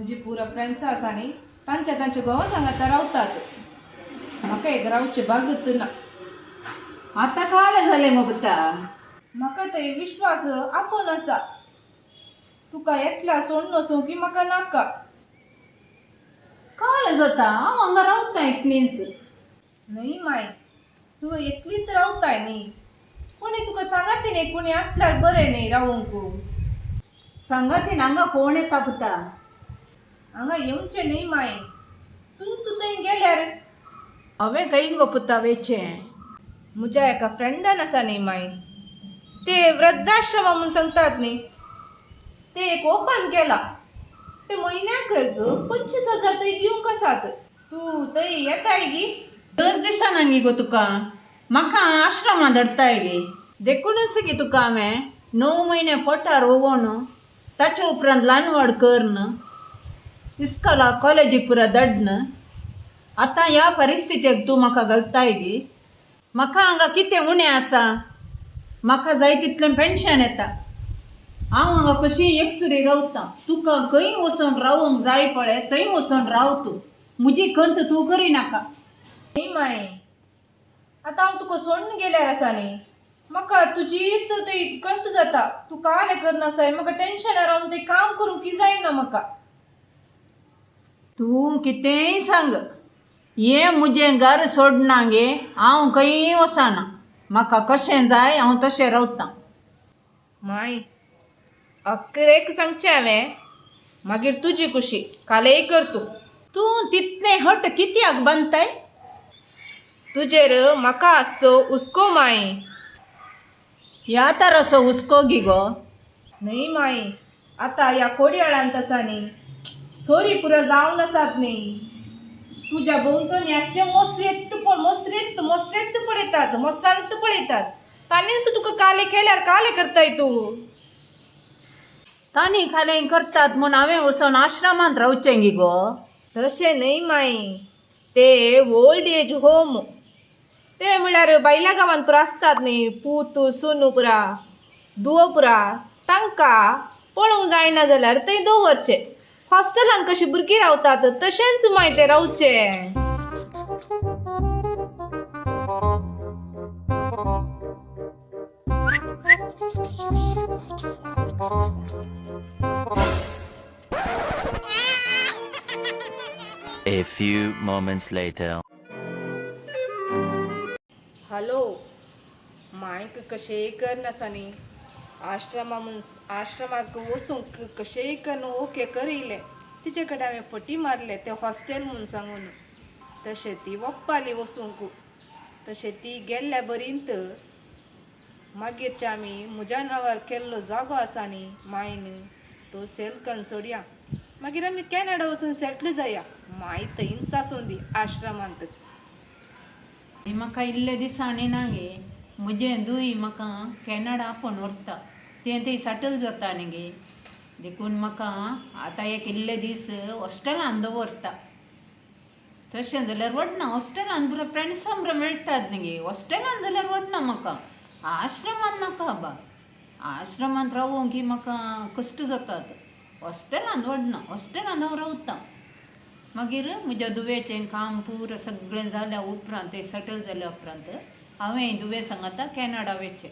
म्हणजे पुरा फ्रेंड्स आसा न्ही तांच्या घोवा सांगात रावतात. म्हाका एक रावचे बागत ना. आता काळ झाले मग पुता. म्हाका थंय विश्वास आपोवन आसा. तुका एकला सोडून वचूंक की म्हाका नाका. काळ जाता हांव हांगा रावता एकलीच. न्हय माय, तूं एकलीच रावताय न्ही. कोणी तुका सांगाती न्ही कोणी आसल्यार बरें न्ही रावूंक. संगतीन हांगा कोण येता पुता. हांगा येवचें न्ही माय. तूं सुद्दां गेल्यार हांवें खंय गो पुता वेचें. म्हज्या एका फ्रेंडान आसा न्ही माय. ते वृद्धाश्रम म्हणून सांगतात न्ही. ते एक ओपन केला. ते म्हयन्याक 25,000 थंय दिवंक आसात. तूं थंय येताय गी. 10 दिसांना गे गो तुका. म्हाका आश्रमांत धाडटाय गे. देखूनच गे तुका हांवें 9 म्हयने पोटार ओवोन ताचे उपरांत ल्हान व्हड करन इस्कॉला कॉलेजीक पुरा धाडन आतां ह्या परिस्थितीक तूं म्हाका घालताय गे. म्हाका हांगा कितें उणें आसा. म्हाका जाय तितलें पेन्शन येता. हांव हांगा कशी एकसुरी रावतां. तुका खंय वचून रावूंक जाय पळय थंय वचून राव तूं. म्हजी खंत तूं करिनाका. न्ही माय, आतां हांव तुका सोडून गेल्यार आसा न्ही. म्हाका तुजीच थंय कंत जाता. तूं काले करनासाय. म्हाका टेन्शनार रावन तें काम करूंक की जायना म्हाका. तूं कितेंय सांग. हें म्हजें घर सोडना गे हांव खंय वचना. म्हाका कशें जाय हांव तशें रावतां. माय, अकरेक सांगचें हांवें. मागीर तुजी खुशी. कालेय कर तूं. तूं तितलें हट कित्याक बांदताय. तुजेर म्हाका आसचो हुस्को माय. ह्या तरासो हुस्को गी गो. न्ही माय, आतां ह्या कोडयाळांत आसा न्ही. सोरी पुरो जावन आसात न्ही. तुज्या भोंवतणी अशें मोसरेत्त पळयतात. मोसाळीत पळयतात. तांणीच तुका काले केल्यार काले करताय तूं. तांणी खालें करतात म्हूण हांवें वचोन आश्रमांत रावचें गी गो. तशें न्ही माय. ते ओल्ड एज होम. ते म्हळ्यार बायल्या गांवांत पुरो आसतात न्ही. पूत सुनू पुरा धुवो पुरा. तांकां पळोवंक जायना जाल्यार थंय दवरचें. हॉस्टेलान कशी भुरगीं रावतात तशेंच माय ते रावचें. A few moments later. Hello मायक कशेंय करन आसा न्ही. आश्रमाक वचूंक कशेंय करून ओके करिल्लें. तिचे कडेन हांवें फटी मारले तें हॉस्टेल म्हूण सांगून. तशें ती वप्पाली वचूंक. तशें ती गेल्ल्या बरींत. मागीरचे आमी म्हज्या नांवार केल्लो जागो आसा न्ही मायन तो सेल करून सोडया. मागीर आमी कॅनडा वचून सेटल जाया. माय थंय सासून दी आश्रमांत. म्हाका इल्ले दिसांनी ना गे. म्हजें धूय म्हाका कॅनडा आपोवन व्हरता. तें थंय सेटल जाता न्ही गे. देखून म्हाका आतां एक इल्ले दीस हॉस्टेलान दवरता. तशें जाल्यार वडना. हॉस्टेलान बरो फ्रेंड्सां बरो मेळटात न्ही गे. हॉस्टेलान जाल्यार वडना म्हाका. आश्रमांत नाका बा. आश्रमांत रावूंक की म्हाका कश्ट जातात. हॉस्टेलान वडना. हॉस्टेलान हांव रावतां. मागीर म्हज्या दुवेचें काम पुरो सगळें जाल्या उपरांत तें सेटल जाल्या उपरांत हांवें दुवे सांगता कॅनडा वचचें.